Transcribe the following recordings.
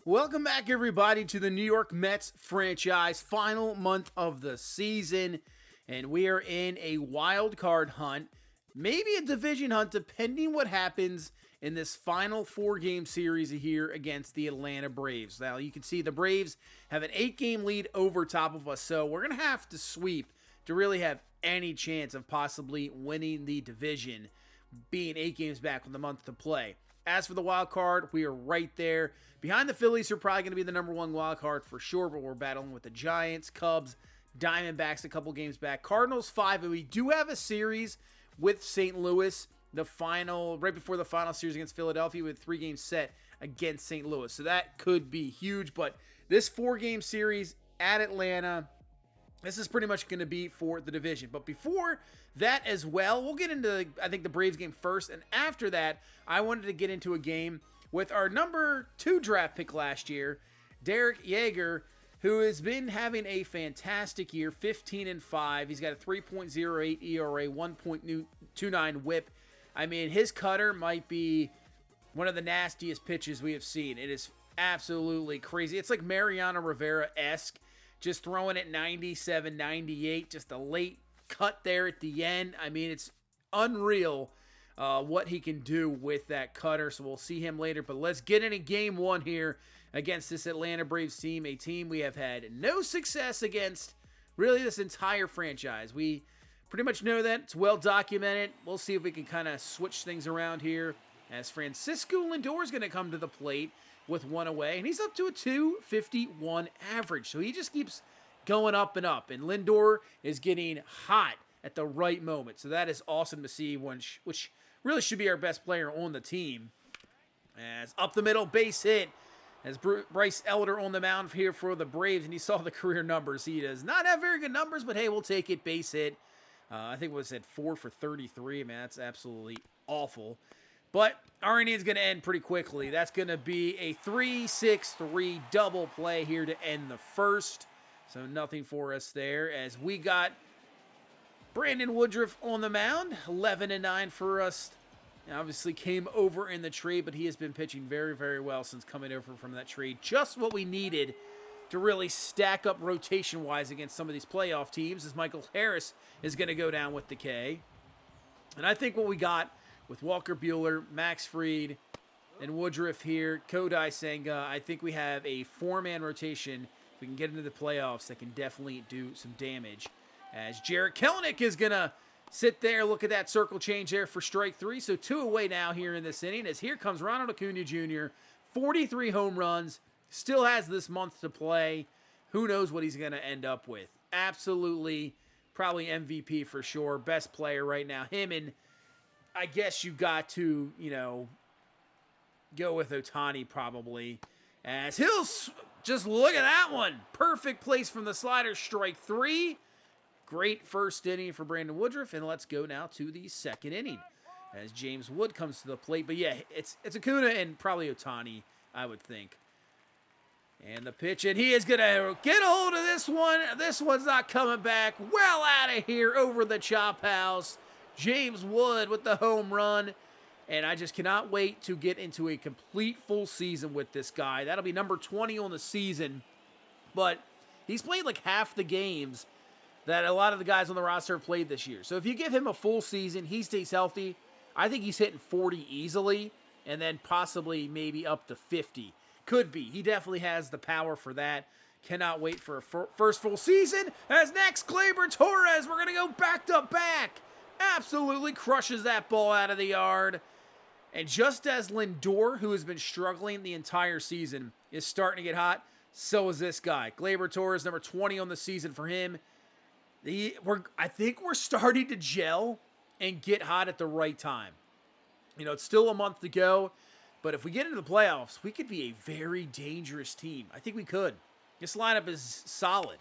Welcome back, everybody, to the New York Mets franchise final month of the season, and we are in a wild card hunt, maybe a division hunt, depending what happens in this final 4-game series here against the Atlanta Braves. Now, you can see the Braves have an 8-game lead over top of us, so we're going to have to sweep to really have any chance of possibly winning the division, being 8 games back with a month to play. As for the wild card, we are right there. Behind the Phillies, who are probably going to be the number 1 wild card for sure, but we're battling with the Giants, Cubs, Diamondbacks a couple games back, Cardinals 5, and we do have a series with St. Louis, right before the final series against Philadelphia, with 3 games set against St. Louis. So that could be huge, but this 4-game series at Atlanta, this is pretty much going to be for the division. But before that as well, we'll get into, I think, the Braves game first. And after that, I wanted to get into a game with our number 2 draft pick last year, Jagger, who has been having a fantastic year, 15-5. He's got a 3.08 ERA, 1.29 whip. I mean, his cutter might be one of the nastiest pitches we have seen. It is absolutely crazy. It's like Mariano Rivera-esque. Just throwing it 97, 98, just a late cut there at the end. I mean, it's unreal what he can do with that cutter, so we'll see him later. But let's get into game 1 here against this Atlanta Braves team, a team we have had no success against really this entire franchise. We pretty much know that. It's well documented. We'll see if we can kind of switch things around here as Francisco Lindor is going to come to the plate with 1 away, and he's up to a 2.51 average, so he just keeps going up and up, and Lindor is getting hot at the right moment, so that is awesome to see, which really should be our best player on the team. As up the middle, base hit, as Bryce Elder on the mound here for the Braves, and he saw the career numbers. He does not have very good numbers, but hey, we'll take it. Base hit. I think it was at 4 for 33. Man, that's absolutely awful. But our inning's going to end pretty quickly. That's going to be a 3-6-3 double play here to end the first. So nothing for us there, as we got Brandon Woodruff on the mound. 11-9 for us. Obviously came over in the trade, but he has been pitching very, very well since coming over from that trade. Just what we needed to really stack up rotation-wise against some of these playoff teams, as Michael Harris is going to go down with the K. And I think what we got with Walker Buehler, Max Fried, and Woodruff here, Kodai Senga, I think we have a 4-man rotation. If we can get into the playoffs, that can definitely do some damage. As Jarred Kelenic is going to sit there, look at that circle change there for strike 3. So 2 away now here in this inning, as here comes Ronald Acuna Jr., 43 home runs, still has this month to play. Who knows what he's going to end up with. Absolutely, probably MVP for sure. Best player right now. Him, and I guess you've got to, go with Ohtani probably. As he'll just look at that one. Perfect place from the slider, strike 3. Great first inning for Brandon Woodruff. And let's go now to the second inning as James Wood comes to the plate. But yeah, it's Acuna and probably Ohtani, I would think. And the pitch, and he is going to get a hold of this one. This one's not coming back. Well out of here over the chop house. James Wood with the home run, and I just cannot wait to get into a complete full season with this guy. That'll be number 20 on the season, but he's played like half the games that a lot of the guys on the roster have played this year. So if you give him a full season, he stays healthy, I think he's hitting 40 easily, and then possibly maybe up to 50. Could be. He definitely has the power for that. Cannot wait for a first full season. As next, Gleyber Torres, we're going to go back to back. Absolutely crushes that ball out of the yard. And just as Lindor, who has been struggling the entire season, is starting to get hot, so is this guy. Gleyber Torres, number 20 on the season for him. I think we're starting to gel and get hot at the right time. It's still a month to go, but if we get into the playoffs, we could be a very dangerous team. I think we could. This lineup is solid.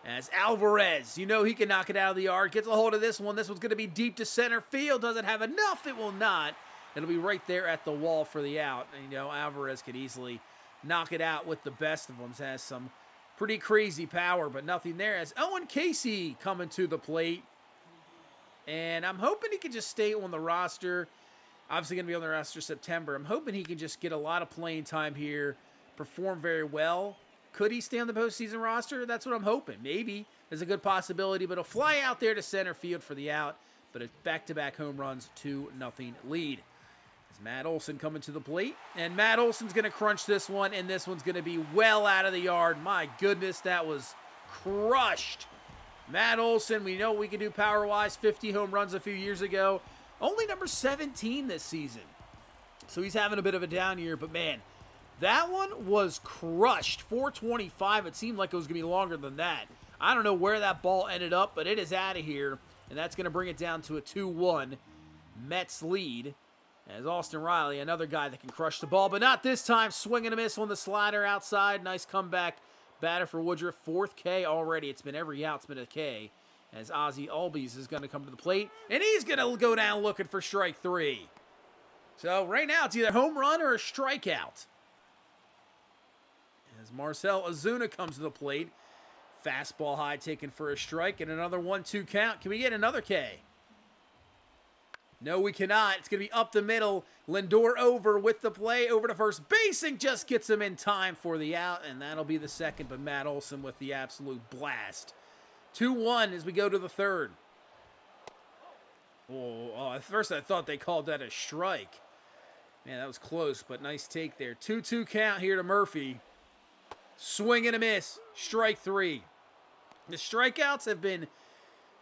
As Alvarez, he can knock it out of the yard. Gets a hold of this one. This one's going to be deep to center field. Doesn't have enough. It will not. It'll be right there at the wall for the out. And, Alvarez could easily knock it out with the best of them. Has some pretty crazy power, but nothing there. As Owen Casey coming to the plate. And I'm hoping he can just stay on the roster. Obviously going to be on the roster September. I'm hoping he can just get a lot of playing time here perform very well. Could he stay on the postseason roster? That's what I'm hoping. Maybe. There's a good possibility, but he'll fly out there to center field for the out. But a back-to-back home runs, 2-0 lead. As Matt Olson coming to the plate. And Matt Olson's going to crunch this one, and this one's going to be well out of the yard. My goodness, that was crushed. Matt Olson, we know we can do power-wise, 50 home runs a few years ago. Only number 17 this season. So he's having a bit of a down year, but man, that one was crushed. 425, it seemed like it was going to be longer than that. I don't know where that ball ended up, but it is out of here, and that's going to bring it down to a 2-1 Mets lead. As Austin Riley, another guy that can crush the ball, but not this time. Swing and a miss on the slider outside. Nice comeback batter for Woodruff. 4th K already. It's been every out. It's been a K. As Ozzie Albies is going to come to the plate, and he's going to go down looking for strike 3. So right now it's either home run or a strikeout. As Marcell Ozuna comes to the plate, fastball high taken for a strike, and another 1-2 count. Can we get another K? No, we cannot. It's going to be up the middle. Lindor over with the play, over to first base, and just gets him in time for the out, and that'll be the second, but Matt Olson with the absolute blast. 2-1 as we go to the third. Oh, at first I thought they called that a strike. Man, that was close, but nice take there. 2-2 count here to Murphy. Swing and a miss. Strike 3. The strikeouts have been,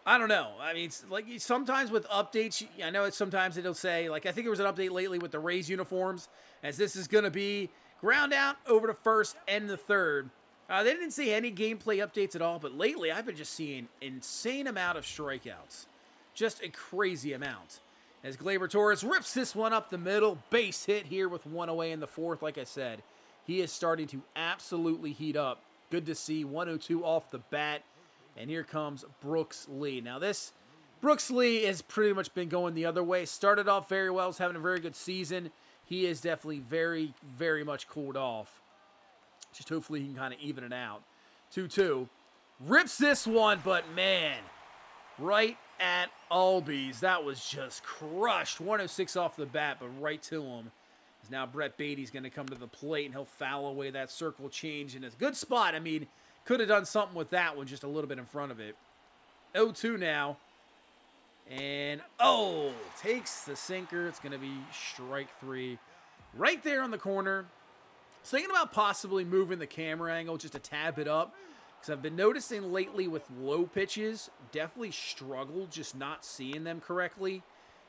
I don't know. I mean, it's like sometimes with updates, I know sometimes it'll say, like I think there was an update lately with the Rays uniforms, as this is going to be ground out over to first and the third. They didn't see any gameplay updates at all, but lately I've been just seeing insane amount of strikeouts. Just a crazy amount. As Gleyber Torres rips this one up the middle. Base hit here with one away in the fourth. Like I said, he is starting to absolutely heat up. Good to see. 102 off the bat. And here comes Brooks Lee. Now this, Brooks Lee has pretty much been going the other way. Started off very well. Was having a very good season. He is definitely very, very much cooled off. Just hopefully he can kind of even it out. 2-2. Rips this one, but man, right at Albies. That was just crushed. 106 off the bat, but right to him. As now Brett Beatty's going to come to the plate, and he'll foul away that circle change in a good spot. I mean, could have done something with that one just a little bit in front of it. 0-2 now. And, takes the sinker. It's going to be strike 3. Right there on the corner. So thinking about possibly moving the camera angle just a tad bit up. Because I've been noticing lately with low pitches, definitely struggle just not seeing them correctly.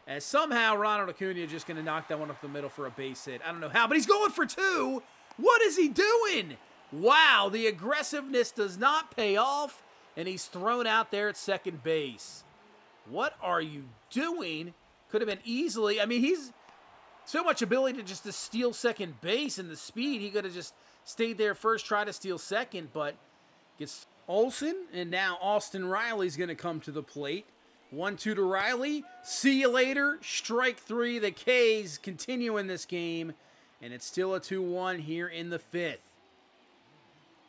As somehow Ronald Acuna just going to knock that one up the middle for a base hit. I don't know how, but he's going for 2. What is he doing? Wow, the aggressiveness does not pay off. And he's thrown out there at second base. What are you doing? Could have been easily. I mean, he's so much ability to steal second base and the speed. He could have just stayed there first, try to steal second, but gets Olson, and now Austin Riley's going to come to the plate. 1-2 to Riley. See you later. Strike 3. The K's continue in this game, and it's still a 2-1 here in the 5th.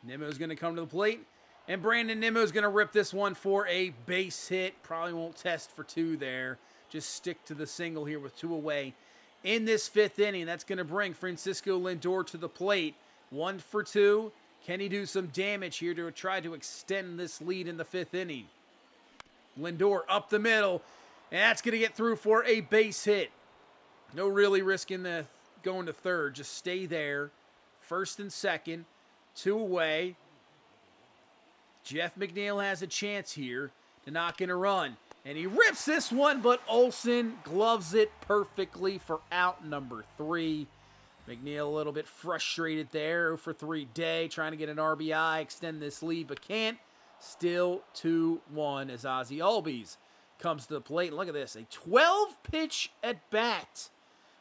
Nimmo's going to come to the plate, and Brandon Nimmo's going to rip this one for a base hit. Probably won't test for 2 there. Just stick to the single here with 2 away in this 5th inning. That's going to bring Francisco Lindor to the plate. 1 for 2. Can he do some damage here to try to extend this lead in the 5th inning? Lindor up the middle, and that's going to get through for a base hit. No really risk in the going to third. Just stay there. First and second. 2 away. Jeff McNeil has a chance here to knock in a run. And he rips this one, but Olson gloves it perfectly for out number 3. McNeil a little bit frustrated there. 0 for 3 day, trying to get an RBI, extend this lead, but can't. Still 2-1 as Ozzie Albies comes to the plate. And look at this, a 12-pitch at bat.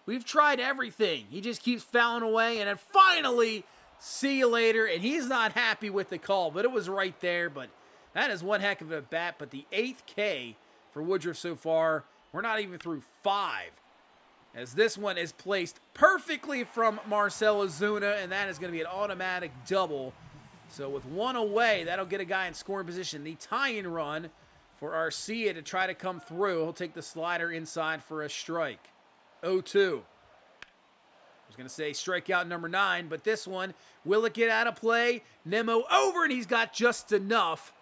We've tried everything. He just keeps fouling away, and then finally, see you later. And he's not happy with the call, but it was right there. But that is one heck of a bat. But the 8th K for Woodruff so far, we're not even through 5. As this one is placed perfectly from Marcell Ozuna, and that is going to be an automatic double. So with 1 away, that'll get a guy in scoring position. The tie-in run for Arcia to try to come through. He'll take the slider inside for a strike. 0-2. going to say strikeout number 9, but this one, will it get out of play? Nemo over, and he's got just enough.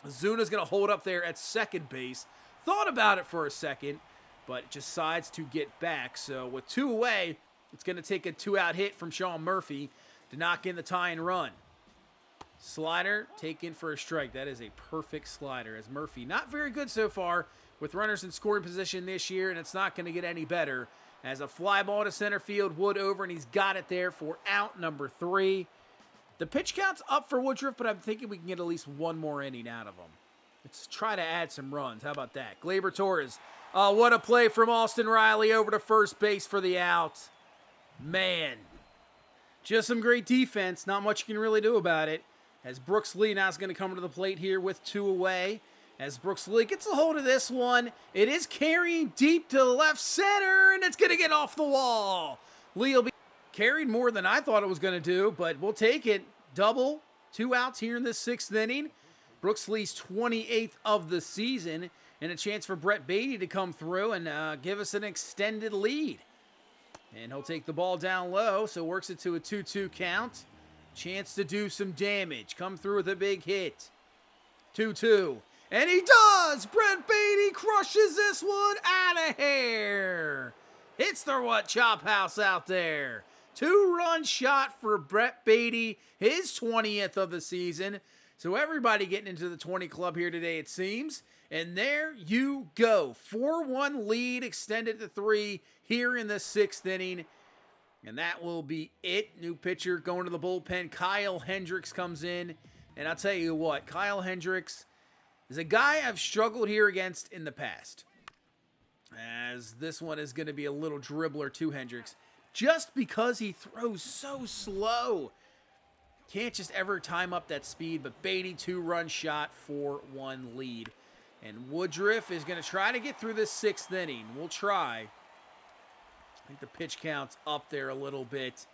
Zuna's going to hold up there at second base. Thought about it for a second, but decides to get back. So with 2 away, it's going to take a 2-out hit from Sean Murphy to knock in the tying run. Slider taken for a strike. That is a perfect slider, as Murphy not very good so far with runners in scoring position this year, and it's not going to get any better. As a fly ball to center field, Wood over, and he's got it there for out number 3. The pitch count's up for Woodruff, but I'm thinking we can get at least one more inning out of him. Let's try to add some runs. How about that? Gleyber Torres. Oh, what a play from Austin Riley over to first base for the out. Man. Just some great defense. Not much you can really do about it. As Brooks Lee now is going to come to the plate here with 2 away. As Brooks Lee gets a hold of this one, it is carrying deep to the left center, and it's going to get off the wall. Lee will be carried more than I thought it was going to do, but we'll take it. Double, 2 outs here in the 6th inning. Brooks Lee's 28th of the season, and a chance for Brett Beatty to come through and give us an extended lead. And he'll take the ball down low, so works it to a 2-2 count. Chance to do some damage. Come through with a big hit. 2-2. And he does! Brett Beatty crushes this one out of here. Hits the chop house out there. 2-run shot for Brett Beatty. His 20th of the season. So everybody getting into the 20 club here today, it seems. And there you go. 4-1 lead extended to 3 here in the 6th inning. And that will be it. New pitcher going to the bullpen. Kyle Hendricks comes in. And I'll tell you what, Kyle Hendricks is a guy I've struggled here against in the past. As this one is going to be a little dribbler to Hendricks. Just because he throws so slow. Can't just ever time up that speed. But Beatty, 2-run shot, 4-1 lead. And Woodruff is going to try to get through this 6th inning. We'll try. I think the pitch count's up there a little bit.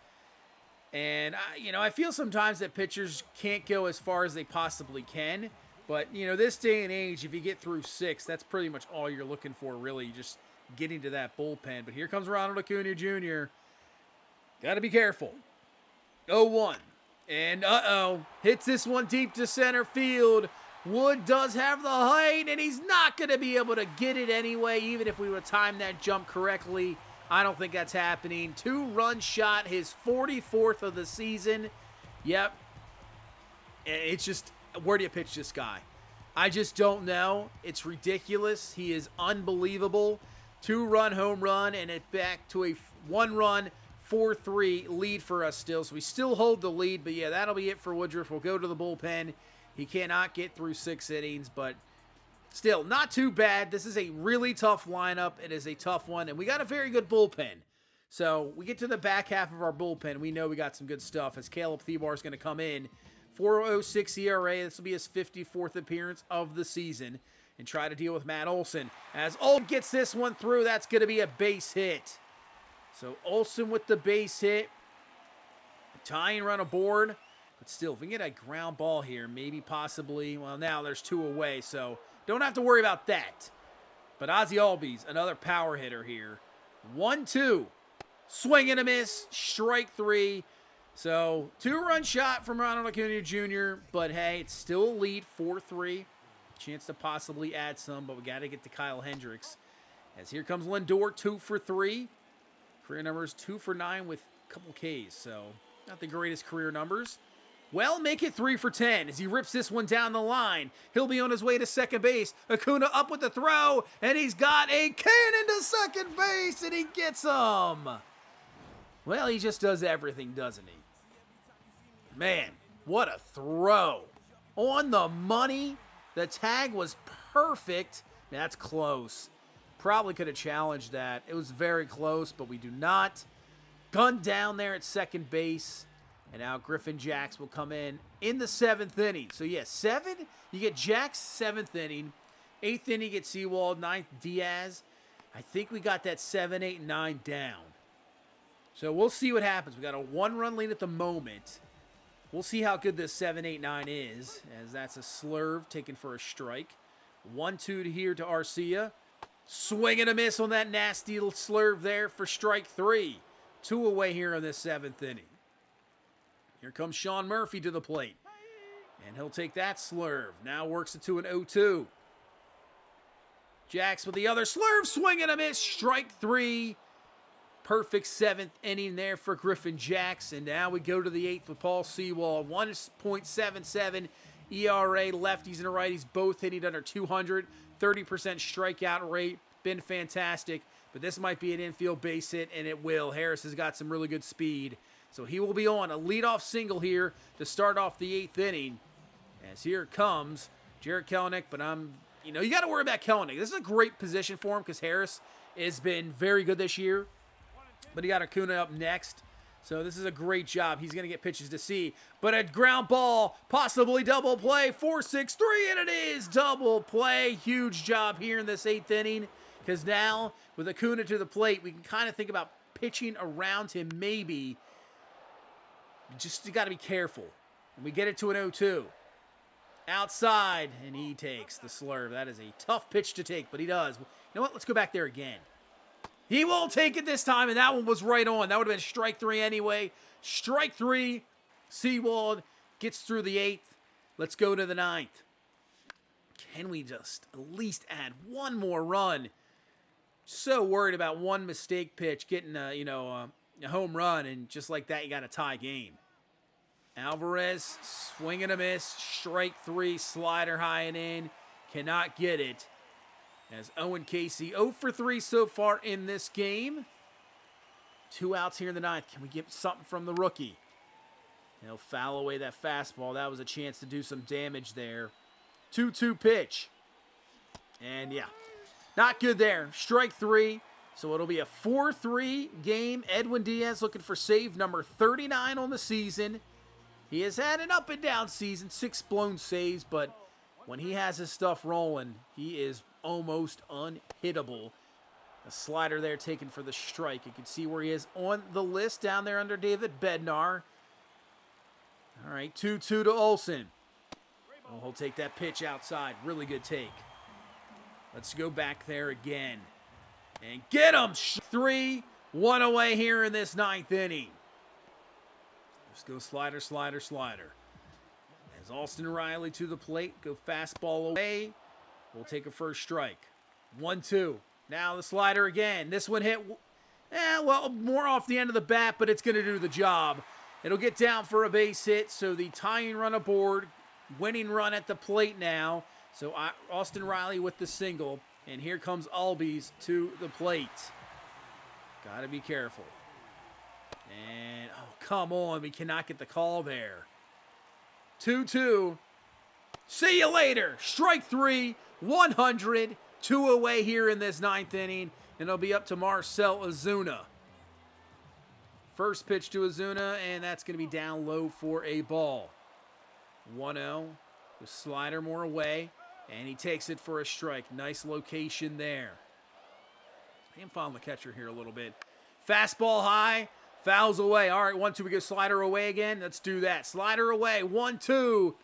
And, I feel sometimes that pitchers can't go as far as they possibly can. But, this day and age, if you get through 6, that's pretty much all you're looking for, really, just getting to that bullpen. But here comes Ronald Acuna Jr. Got to be careful. 0-1. And, hits this one deep to center field. Wood does have the height, and he's not going to be able to get it anyway, even if we would time that jump correctly. I don't think that's happening. 2-run shot, his 44th of the season. Yep. It's just, where do you pitch this guy? I just don't know. It's ridiculous. He is unbelievable. 2-run home run, and it back to a 1-run, 4-3 lead for us still. So we still hold the lead, but yeah, that'll be it for Woodruff. We'll go to the bullpen. He cannot get through 6 innings, but still, not too bad. This is a really tough lineup. It is a tough one, and we got a very good bullpen. So we get to the back half of our bullpen. We know we got some good stuff as Caleb Thebar is going to come in. 4.06 ERA. This will be his 54th appearance of the season. And try to deal with Matt Olson. As Olson gets this one through, that's going to be a base hit. So Olson with the base hit. Tying run aboard. But still, if we can get a ground ball here, maybe possibly, well, now there's 2 away, so don't have to worry about that. But Ozzie Albies, another power hitter here. 1-2. Swing and a miss. Strike 3. So, 2-run shot from Ronald Acuna Jr., but hey, it's still a lead, 4-3. Chance to possibly add some, but we got to get to Kyle Hendricks. As here comes Lindor, 2 for 3. Career numbers 2 for 9 with a couple Ks, so not the greatest career numbers. Well, make it 3 for 10 as he rips this one down the line. He'll be on his way to second base. Acuna up with the throw, and he's got a cannon to second base, and he gets him. Well, he just does everything, doesn't he? Man, what a throw. On the money. The tag was perfect. That's close. Probably could have challenged that. It was very close, but we do not. Gunned down there at second base. And now Griffin Jax will come in the 7th inning. So, yeah, 7. You get Jax, 7th inning. 8th inning, you get Sewald. 9th, Diaz. I think we got that 7, 8, 9 down. So, we'll see what happens. We got a 1-run lead at the moment. We'll see how good this 7, 8, 9 is, as that's a slurve taken for a strike. 1-2 here to Arcia. Swing and a miss on that nasty little slurve there for strike 3. 2 away here in this 7th inning. Here comes Sean Murphy to the plate. And he'll take that slurve. Now works it to an 0-2. Jax with the other slurve. Swing and a miss. Strike 3. Perfect 7th inning there for Griffin Jax. And now we go to the 8th with Paul Sewald. 1.77 ERA. Lefties and righties both hitting under 200. 30% strikeout rate. Been fantastic. But this might be an infield base hit, and it will. Harris has got some really good speed. So he will be on a leadoff single here to start off the 8th inning. As here comes Jarred Kelenic. But you got to worry about Kelenic. This is a great position for him because Harris has been very good this year. But he got Acuna up next. So this is a great job. He's going to get pitches to see. But a ground ball, possibly double play, 4-6-3, and it is double play. Huge job here in this 8th inning. Because now, with Acuna to the plate, we can kind of think about pitching around him maybe. You got to be careful. And we get it to an 0-2. Outside, and he takes the slurve. That is a tough pitch to take, but he does. You know what? Let's go back there again. He won't take it this time, and that one was right on. That would have been strike 3 anyway. Strike 3. Sewald gets through the 8th. Let's go to the 9th. Can we just at least add one more run? So worried about one mistake pitch getting a home run, and just like that, you got a tie game. Alvarez, swing and a miss. Strike 3, slider high and in. Cannot get it. As Owen Casey 0 for 3 so far in this game. 2 outs here in the 9th. Can we get something from the rookie? He'll foul away that fastball. That was a chance to do some damage there. 2-2 pitch. And yeah, not good there. Strike 3. So it'll be a 4-3 game. Edwin Diaz looking for save number 39 on the season. He has had an up and down season, 6 blown saves, but when he has his stuff rolling, he is almost unhittable. A slider there taken for the strike. You can see where he is on the list down there under David Bednar. All right, 2-2 to Olsen. Oh, he'll take that pitch outside. Really good take. Let's go back there again. And get him! 3, 1 away here in this 9th inning. Let's go slider, slider, slider. As Austin Riley to the plate, go fastball away. We'll take a first strike. 1-2. Now the slider again. This one hit, more off the end of the bat, but it's going to do the job. It'll get down for a base hit, so the tying run aboard. Winning run at the plate now. So Austin Riley with the single. And here comes Albies to the plate. Got to be careful. And, oh, come on. We cannot get the call there. 2-2. See you later. Strike 3. 100. 2 away here in this 9th inning. And it'll be up to Marcell Ozuna. First pitch to Ozuna. And that's going to be down low for a ball. 1-0. The slider more away. And he takes it for a strike. Nice location there. I am following the catcher here a little bit. Fastball high. Fouls away. All right, 1-2. We go slider away again. Let's do that. Slider away. 1-2.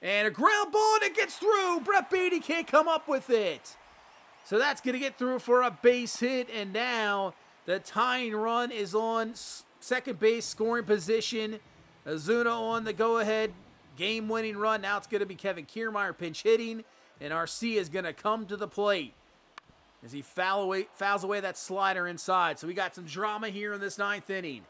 And a ground ball, and it gets through. Brett Beatty can't come up with it. So that's going to get through for a base hit. And now the tying run is on second base scoring position. Ozuna on the go-ahead game-winning run. Now it's going to be Kevin Kiermaier pinch hitting. And RC is going to come to the plate as he fouls away that slider inside. So we got some drama here in this 9th inning.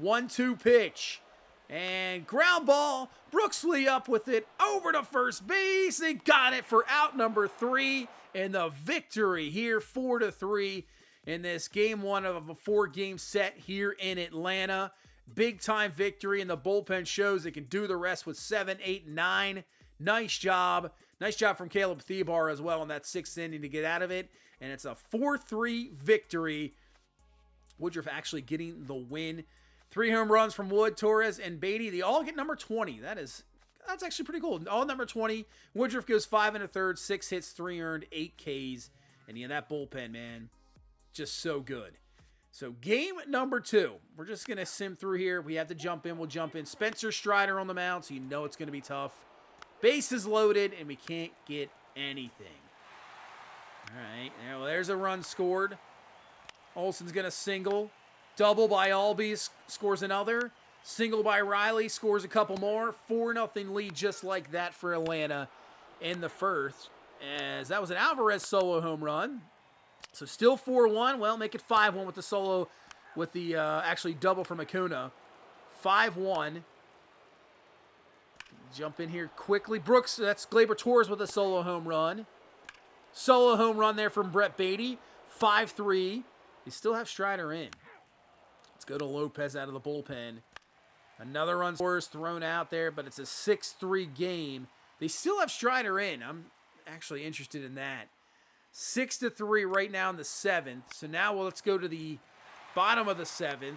1-2 pitch. And ground ball. Brooks Lee up with it over to first base. They got it for out number 3. And the victory here, 4-3 in this game 1 of a 4-game set here in Atlanta. Big time victory, and the bullpen shows they can do the rest with 7, 8, 9. Nice job. Nice job from Caleb Thebar as well in that 6th inning to get out of it. And it's a 4-3 victory. Woodruff actually getting the win. 3 home runs from Wood, Torres, and Beatty. They all get number 20. That's actually pretty cool. All number 20. Woodruff goes 5 1/3, 6 hits, 3 earned, 8 Ks. And yeah, that bullpen, man, just so good. So game number 2. We're just going to sim through here. We have to jump in. We'll jump in. Spencer Strider on the mound, so you know it's going to be tough. Bases loaded, and we can't get anything. All right, there's a run scored. Olsen's going to single. Double by Albies, scores another. Single by Riley, scores a couple more. 4-0 lead just like that for Atlanta in the first. As that was an Alvarez solo home run. So still 4-1. Well, make it 5-1 with the solo, with the actually double from Acuna. 5-1. Jump in here quickly. Brooks, that's Gleyber Torres with a solo home run. Solo home run there from Brett Beatty. 5-3. They still have Strider in. Let's go to Lopez out of the bullpen. Another run scores thrown out there, but it's a 6-3 game. They still have Strider in. I'm actually interested in that. 6-3 right now in the 7th. So now let's go to the bottom of the 7th.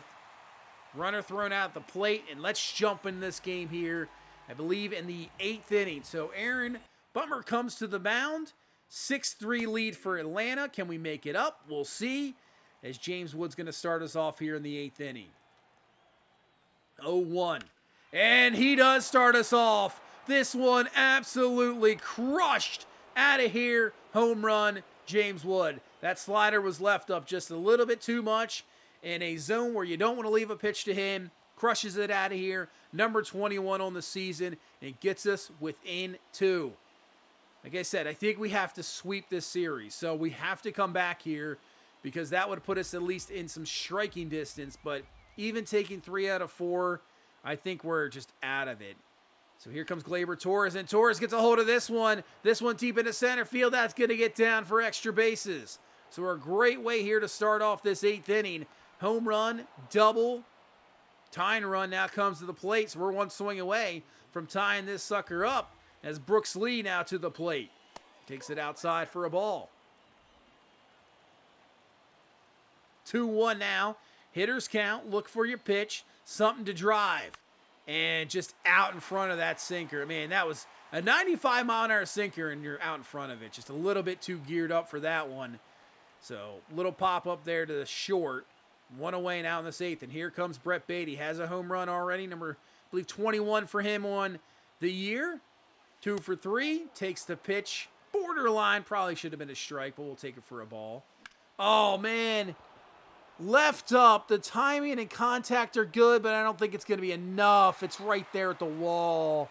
Runner thrown out at the plate, and let's jump in this game here. I believe in the 8th inning. So Aaron Butmer comes to the mound. 6-3 lead for Atlanta. Can we make it up? We'll see. As James Wood's going to start us off here in the 8th inning. 0-1. And he does start us off. This one absolutely crushed out of here. Home run, James Wood. That slider was left up just a little bit too much in a zone where you don't want to leave a pitch to him. Crushes it out of here. Number 21 on the season. And gets us within 2. Like I said, I think we have to sweep this series. So we have to come back here because that would put us at least in some striking distance. But even taking 3 out of 4, I think we're just out of it. So here comes Gleyber Torres, and Torres gets a hold of this one. This one deep into center field. That's going to get down for extra bases. So we're a great way here to start off this 8th inning. Home run, double. Tying run now comes to the plate, so we're one swing away from tying this sucker up as Brooks Lee now to the plate. Takes it outside for a ball. 2-1 now. Hitters count. Look for your pitch. Something to drive. And just out in front of that sinker. Man, that was a 95-mile-an-hour sinker, and you're out in front of it. Just a little bit too geared up for that one. So, little pop up there to the short. One away now in this 8th. And here comes Brett Beatty. Has a home run already. Number, I believe, 21 for him on the year. 2 for 3. Takes the pitch. Borderline. Probably should have been a strike, but we'll take it for a ball. Oh, man. Left up. The timing and contact are good, but I don't think it's going to be enough. It's right there at the wall.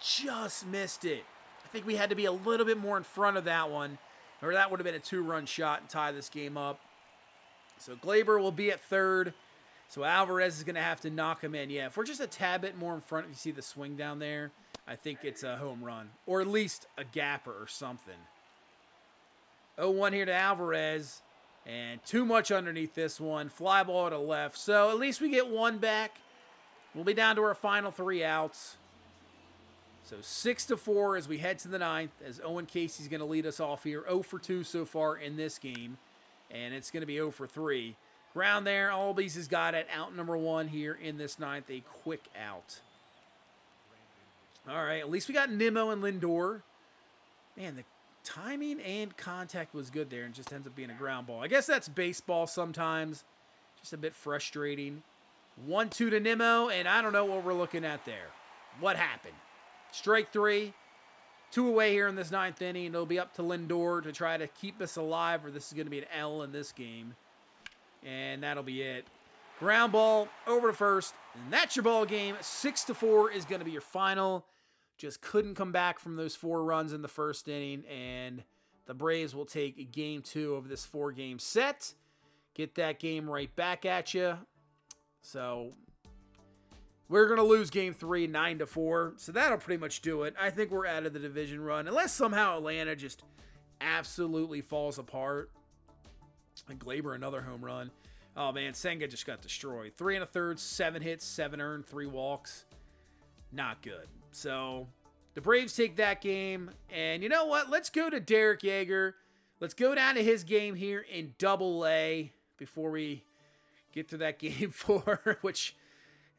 Just missed it. I think we had to be a little bit more in front of that one, or that would have been a 2-run shot and tie this game up. So Gleyber will be at third. So Alvarez is going to have to knock him in. Yeah, if we're just a tad bit more in front, if you see the swing down there, I think it's a home run, or at least a gapper or something. 0-1 here to Alvarez. And too much underneath this one. Fly ball to left. So at least we get one back. We'll be down to our final 3 outs. So 6-4 as we head to the 9th. As Owen Casey's going to lead us off here. 0 for 2 so far in this game. And it's going to be 0 for 3. Ground there. Albies has got it. Out number 1 here in this 9th. A quick out. All right. At least we got Nimmo and Lindor. Man, the timing and contact was good there and just ends up being a ground ball. I guess that's baseball sometimes. Just a bit frustrating. 1-2 to Nimmo, and I don't know what we're looking at there. What happened? Strike 3. 2 away here in this 9th inning. It'll be up to Lindor to try to keep us alive, or this is going to be an L in this game. And that'll be it. Ground ball over to first, and that's your ball game. 6-4 is going to be your final. Just couldn't come back from those 4 runs in the first inning, and the Braves will take game 2 of this 4-game set. Get that game right back at you. So we're going to lose game 3, 9-4. So that'll pretty much do it. I think we're out of the division run, unless somehow Atlanta just absolutely falls apart. And Gleyber, another home run. Oh, man, Senga just got destroyed. 3 1/3, 7 hits, 7 earned, 3 walks. Not good. So the Braves take that game. And you know what? Let's go to Derek Jagger. Let's go down to his game here in Double-A before we get to that game 4, which,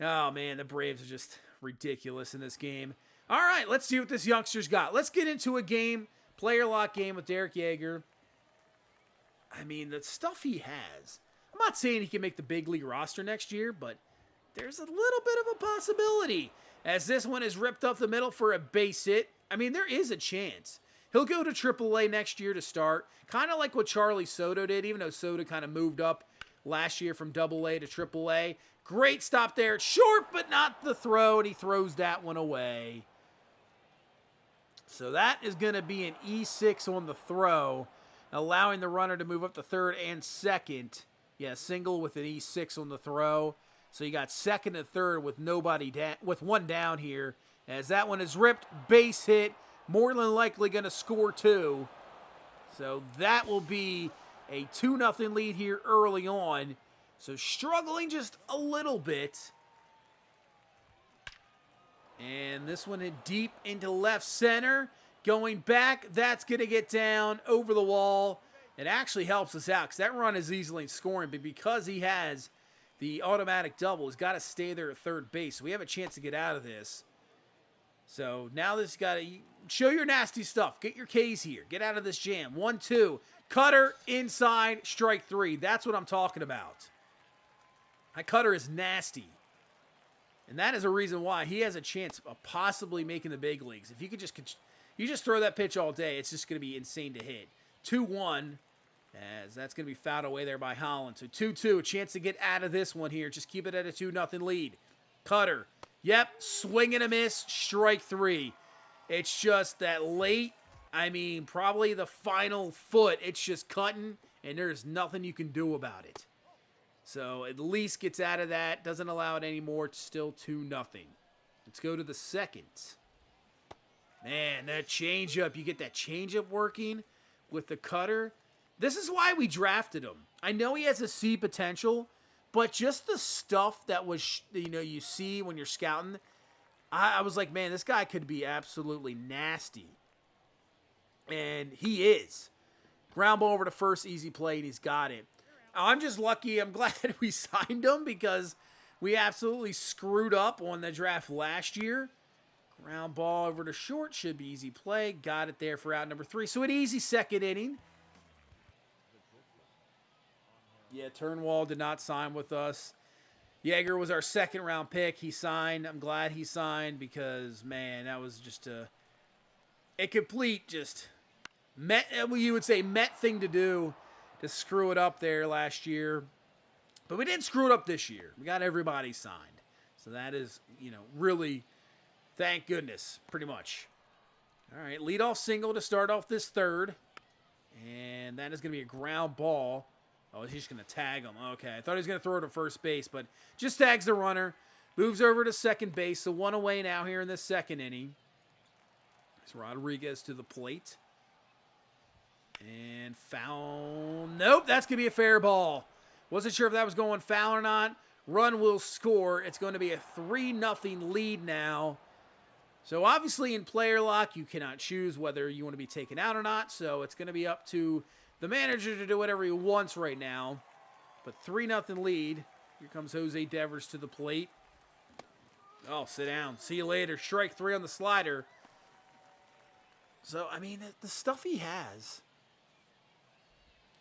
oh man, the Braves are just ridiculous in this game. All right, let's see what this youngster's got. Let's get into a game, player lock game with Derek Jagger. I mean, the stuff he has. I'm not saying he can make the big league roster next year, but there's a little bit of a possibility. As this one is ripped up the middle for a base hit. I mean, there is a chance. He'll go to AAA next year to start. Kind of like what Charlie Soto did, even though Soto kind of moved up last year from Double-A to Triple-A. Great stop there. Short, but not the throw, and he throws that one away. So that is going to be an E6 on the throw, allowing the runner to move up to third and second. Yeah, single with an E6 on the throw. So you got second and third with nobody down, with one down here. As that one is ripped, base hit, more than likely going to score 2. So that will be a 2-0 lead here early on. So struggling just a little bit. And this one hit deep into left center. Going back, that's going to get down over the wall. It actually helps us out because that run is easily scoring. But because he has the automatic double, he's got to stay there at third base. So we have a chance to get out of this. So now this got to show your nasty stuff. Get your Ks here. Get out of this jam. 1-2. Cutter inside, strike 3. That's what I'm talking about. That cutter is nasty. And that is a reason why he has a chance of possibly making the big leagues. If you could just throw that pitch all day, it's just going to be insane to hit. 2-1, as that's going to be fouled away there by Holland. So 2-2, a chance to get out of this one here. Just keep it at a 2-0 lead. Cutter. Yep, swing and a miss, strike 3. It's just that late, probably the final foot, it's just cutting, and there's nothing you can do about it. So at least gets out of that, doesn't allow it anymore. It's still 2-0. Let's go to the second. Man, that changeup, you get that changeup working with the cutter. This is why we drafted him. I know he has a C potential, but just the stuff that was, you see when you're scouting, I was like, man, this guy could be absolutely nasty. And he is. Ground ball over to first, easy play, and he's got it. I'm just lucky. I'm glad we signed him because we absolutely screwed up on the draft last year. Ground ball over to short. Should be easy play. Got it there for out number 3. So an easy second inning. Yeah, Turnwall did not sign with us. Jagger was our second round pick. He signed. I'm glad he signed because, man, that was just a complete Met thing to do to screw it up there last year. But we didn't screw it up this year. We got everybody signed. So that is, really, thank goodness, pretty much. All right, leadoff single to start off this third. And that is going to be a ground ball. Oh, he's just going to tag him. Okay, I thought he was going to throw it to first base, but just tags the runner. Moves over to second base. So 1 away now here in this second inning. It's Rodriguez to the plate. And foul. Nope, that's going to be a fair ball. Wasn't sure if that was going foul or not. Run will score. It's going to be a 3-0 lead now. So obviously in player lock, you cannot choose whether you want to be taken out or not. So it's going to be up to the manager to do whatever he wants right now. But 3-0 lead. Here comes Jose Devers to the plate. Oh, sit down. See you later. Strike 3 on the slider. So, the stuff he has.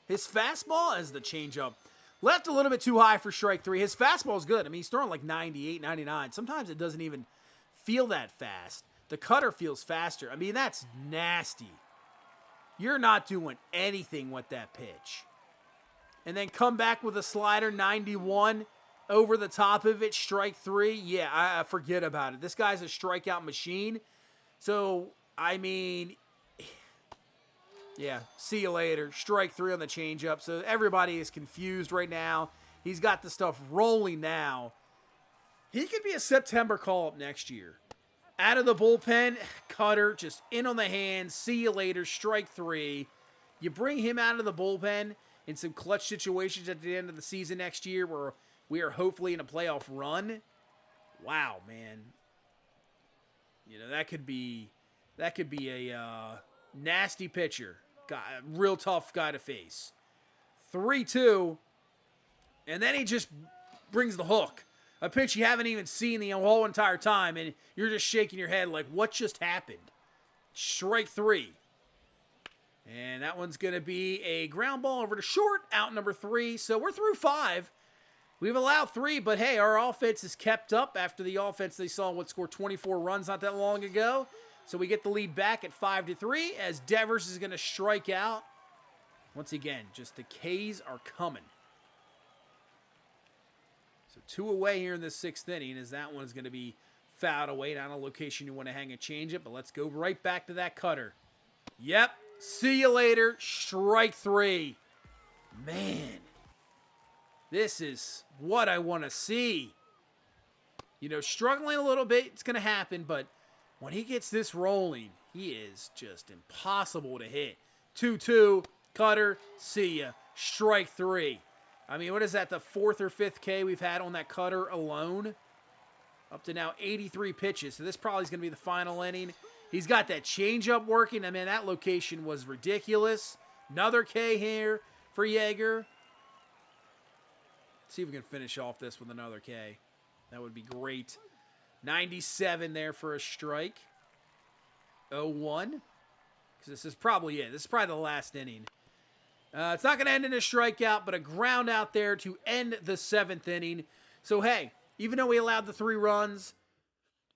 His fastball as the changeup. Left a little bit too high for strike 3. His fastball is good. He's throwing like 98, 99. Sometimes it doesn't even feel that fast. The cutter feels faster. That's nasty. You're not doing anything with that pitch. And then come back with a slider, 91, over the top of it, strike 3. Yeah, I forget about it. This guy's a strikeout machine. So, yeah, see you later. Strike 3 on the changeup. So everybody is confused right now. He's got the stuff rolling now. He could be a September call-up next year. Out of the bullpen, cutter, just in on the hand. See you later. Strike 3. You bring him out of the bullpen in some clutch situations at the end of the season next year where we are hopefully in a playoff run. Wow, man. That could be a nasty pitcher. Real tough guy to face. 3-2. And then he just brings the hook. A pitch you haven't even seen the whole entire time, and you're just shaking your head like, what just happened? Strike 3. And that one's going to be a ground ball over to short, out number 3. So we're through 5. We've allowed 3, but hey, our offense is kept up after the offense they saw scored 24 runs not that long ago. So we get the lead back at 5-3 as Devers is going to strike out. Once again, just the Ks are coming. So 2 away here in the 6th inning, as that one is going to be fouled away. Not a location you want to hang a changeup, but let's go right back to that cutter. Yep. See you later. Strike 3. Man. This is what I want to see. You know, struggling a little bit, it's going to happen, but when he gets this rolling, he is just impossible to hit. 2-2, cutter, see ya. Strike 3. I mean, what is that, the 4th or 5th K we've had on that cutter alone? Up to now 83 pitches, so this probably is going to be the final inning. He's got that changeup working. I mean, that location was ridiculous. Another K here for Jagger. See if we can finish off this with another K. That would be great. 97 there for a strike. 0-1. Because this is probably it. This is probably the last inning. It's not going to end in a strikeout, but a ground out there to end the 7th inning. So, hey, even though we allowed the 3 runs,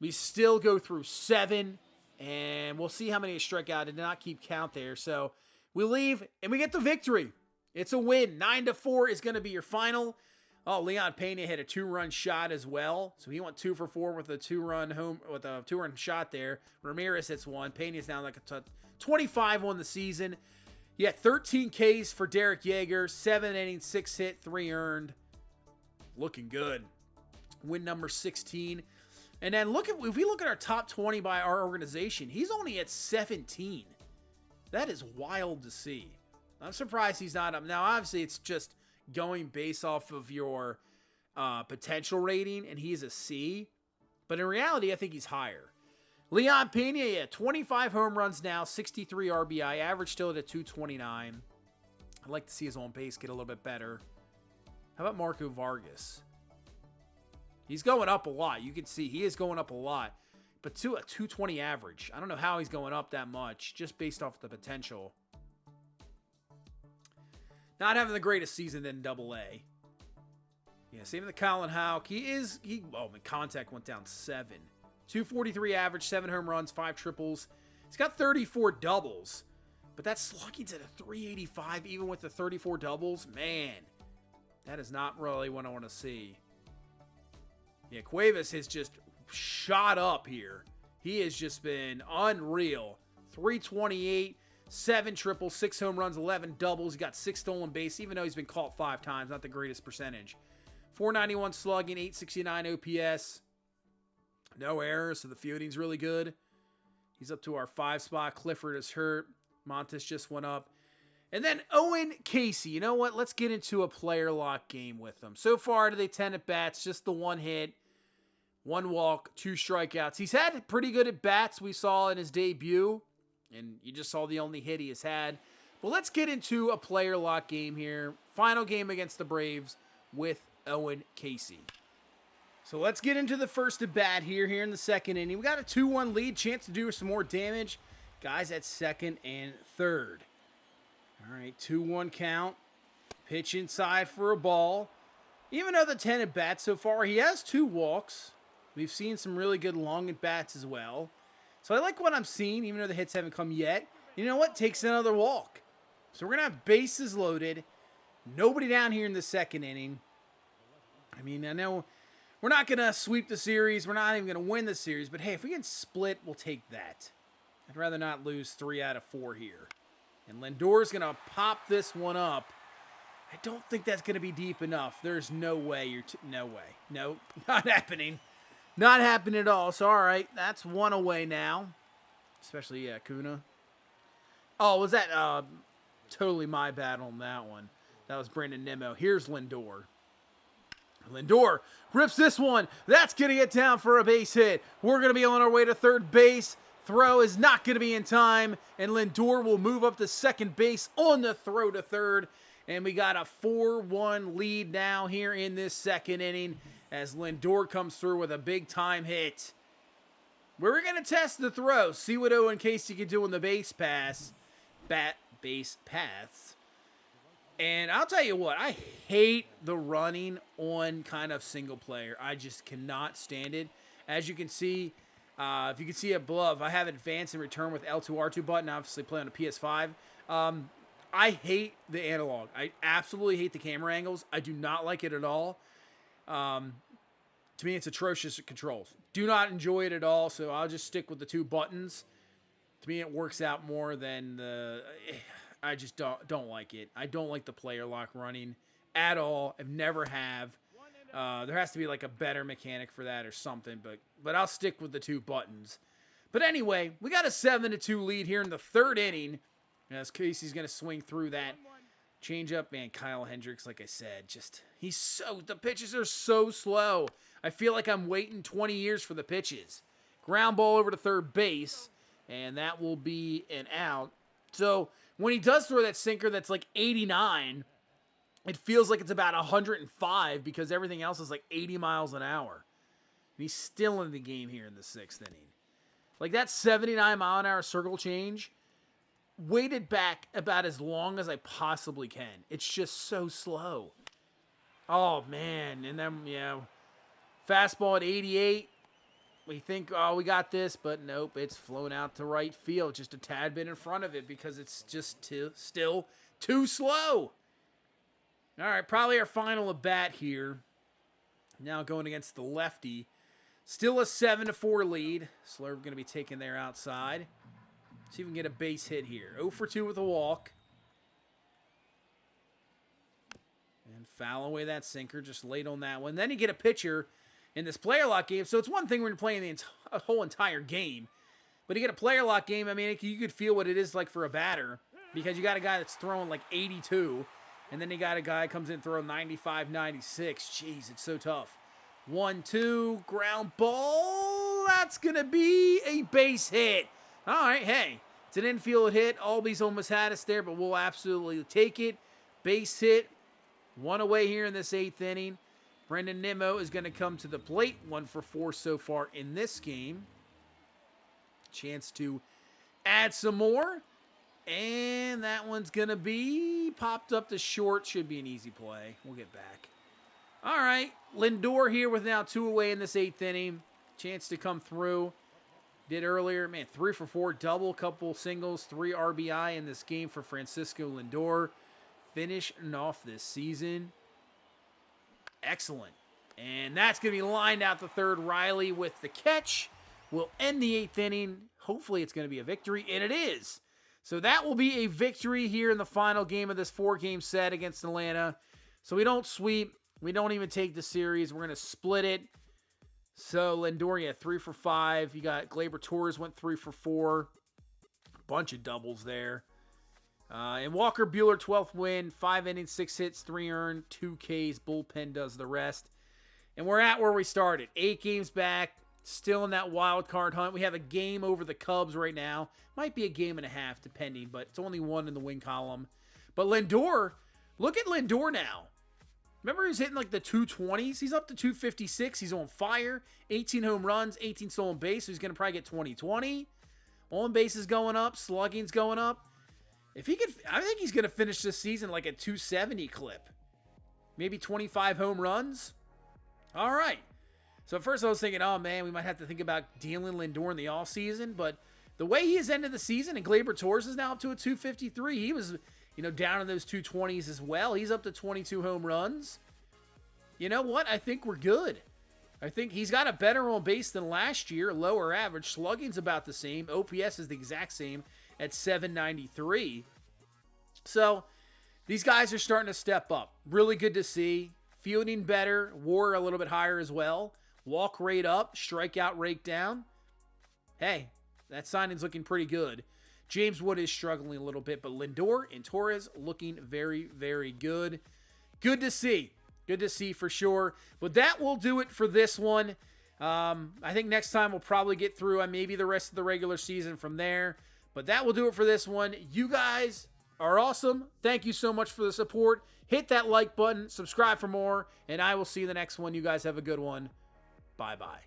we still go through 7. And we'll see how many strikeout. Did not keep count there. So, we leave, and we get the victory. It's a win. 9-4 is going to be your final. Oh, Leon Pena hit a 2-run shot as well. So he went 2 for 4 with a 2-run shot there. Ramirez hits 1. Pena's down like a 25 on the season. Yeah, 13 Ks for Derek Jagger. 7 innings, 6 hit, 3 earned. Looking good. Win number 16. And then if we look at our top 20 by our organization, he's only at 17. That is wild to see. I'm surprised he's not up. Now, obviously, it's just going based off of your potential rating, and he's a C. But in reality, I think he's higher. Leon Pena, yeah, 25 home runs now, 63 RBI, average still at 229. I'd like to see his on base get a little bit better. How about Marco Vargas? He's going up a lot. You can see he is going up a lot. But to a 220 average. I don't know how he's going up that much, just based off the potential. Not having the greatest season in Double-A. Yeah, same with Colin Houck. Contact went down 7. 243 average, 7 home runs, 5 triples. He's got 34 doubles. But that slugging's at a 385, even with the 34 doubles. Man, that is not really what I want to see. Yeah, Cuevas has just shot up here. He has just been unreal. 328, 7 triples, 6 home runs, 11 doubles. He got 6 stolen base, even though he's been caught 5 times. Not the greatest percentage. 491 slugging, 869 OPS. No errors, so the fielding's really good. He's up to our 5 spot. Clifford is hurt. Montes just went up. And then Owen Casey. You know what? Let's get into a player lock game with them. So far, they 10 at bats, just the 1 hit, 1 walk, 2 strikeouts. He's had pretty good at bats we saw in his debut. And you just saw the only hit he has had. But let's get into a player lock game here. Final game against the Braves with Owen Casey. So let's get into the first at bat here in the 2nd inning. We got a 2-1 lead, chance to do some more damage. Guys at 2nd and 3rd. All right, 2-1 count. Pitch inside for a ball. Even though the 10 at bats so far, he has 2 walks. We've seen some really good long at bats as well. So I like what I'm seeing, even though the hits haven't come yet. You know what? Takes another walk. So we're going to have bases loaded. Nobody down here in the 2nd inning. I mean, I know we're not going to sweep the series. We're not even going to win the series. But hey, if we can split, we'll take that. I'd rather not lose 3 out of 4 here. And Lindor's going to pop this one up. I don't think that's going to be deep enough. There's no way no way. No, not happening. Not happening at all. So, all right, that's 1 away now. Especially, yeah, Kuna. Oh, was that totally my bad on that one? That was Brandon Nimmo. Here's Lindor. Lindor rips this one. That's going to get down for a base hit. We're going to be on our way to 3rd base. Throw is not going to be in time, and Lindor will move up to 2nd base on the throw to 3rd. And we got a 4-1 lead now here in this 2nd inning as Lindor comes through with a big-time hit. We're going to test the throw, see what Owen Casey can do on the base paths. And I'll tell you what, I hate the running on kind of single player. I just cannot stand it. As you can see, if you can see above, I have advance and return with L2R2 button. I obviously play on a PS5. I hate the analog. I absolutely hate the camera angles. I do not like it at all. To me, it's atrocious controls. Do not enjoy it at all, so I'll just stick with the 2 buttons. To me, it works out more than the... I just don't like it. I don't like the player lock running at all. I've never have. There has to be like a better mechanic for that or something, but I'll stick with the 2 buttons. But anyway, we got a 7-2 lead here in the 3rd inning. As Casey's going to swing through that change up, man. Kyle Hendricks, like I said, the pitches are so slow. I feel like I'm waiting 20 years for the pitches. Ground ball over to third base, and that will be an out. So when he does throw that sinker that's like 89, it feels like it's about 105 because everything else is like 80 miles an hour. And he's still in the game here in the 6th inning. Like that 79 mile an hour circle change, weighted back about as long as I possibly can. It's just so slow. Oh, man. And then, fastball at 88. We think, oh, we got this, but nope, it's flown out to right field, just a tad bit in front of it because it's just still too slow. All right, probably our final at bat here. Now going against the lefty. Still a 7-4 lead. Slurve going to be taken there outside. See if we can get a base hit here. 0 for 2 with a walk. And foul away that sinker, just late on that one. Then you get a pitcher in this player lock game. So it's one thing when you're playing the whole entire game. But you get a player lock game, I mean, you could feel what it is like for a batter. Because you got a guy that's throwing like 82. And then you got a guy that comes in throwing 95, 96. Jeez, it's so tough. 1-2, ground ball. That's going to be a base hit. All right, hey, it's an infield hit. Albies almost had us there, but we'll absolutely take it. Base hit. 1 away here in this 8th inning. Brendan Nimmo is going to come to the plate. 1 for 4 so far in this game. Chance to add some more. And that one's going to be popped up to short. Should be an easy play. We'll get back. All right, Lindor here with now 2 away in this 8th inning. Chance to come through. Did earlier, man, 3 for 4, double, couple singles, 3 RBI in this game for Francisco Lindor. Finishing off this season. Excellent. And that's going to be lined out the 3rd. Riley with the catch. Will end the 8th inning. Hopefully it's going to be a victory, and it is. So that will be a victory here in the final game of this 4-game set against Atlanta. So we don't sweep. We don't even take the series. We're going to split it. So Lindor, 3 for 5. You got Gleyber Torres went 3 for 4. Bunch of doubles there. And Walker Buehler, 12th win. 5 innings, 6 hits, 3 earned, 2 Ks. Bullpen does the rest. And we're at where we started. 8 games back. Still in that wild card hunt. We have a game over the Cubs right now. Might be a game and a half, depending. But it's only 1 in the win column. But Lindor, look at Lindor now. Remember he was hitting like the 220s? He's up to 256. He's on fire. 18 home runs, 18 stolen bases. So he's going to probably get 20-20. On base is going up. Slugging's going up. If he could, I think he's going to finish this season like a 270 clip. Maybe 25 home runs. All right. So at first I was thinking, oh man, we might have to think about dealing Lindor in the offseason. But the way he has ended the season, and Gleyber Torres is now up to a 253. He was, down in those 220s as well. He's up to 22 home runs. You know what? I think we're good. I think he's got a better on base than last year, lower average. Slugging's about the same. OPS is the exact same at 793. So these guys are starting to step up. Really good to see. Fielding better. WAR a little bit higher as well. Walk rate up. Strikeout rate down. Hey, that signing's looking pretty good. James Wood is struggling a little bit, but Lindor and Torres looking very, very good. Good to see. Good to see for sure. But that will do it for this one. I think next time we'll probably get through maybe the rest of the regular season from there. But that will do it for this one. You guys are awesome. Thank you so much for the support. Hit that like button. Subscribe for more. And I will see you in the next one. You guys have a good one. Bye-bye.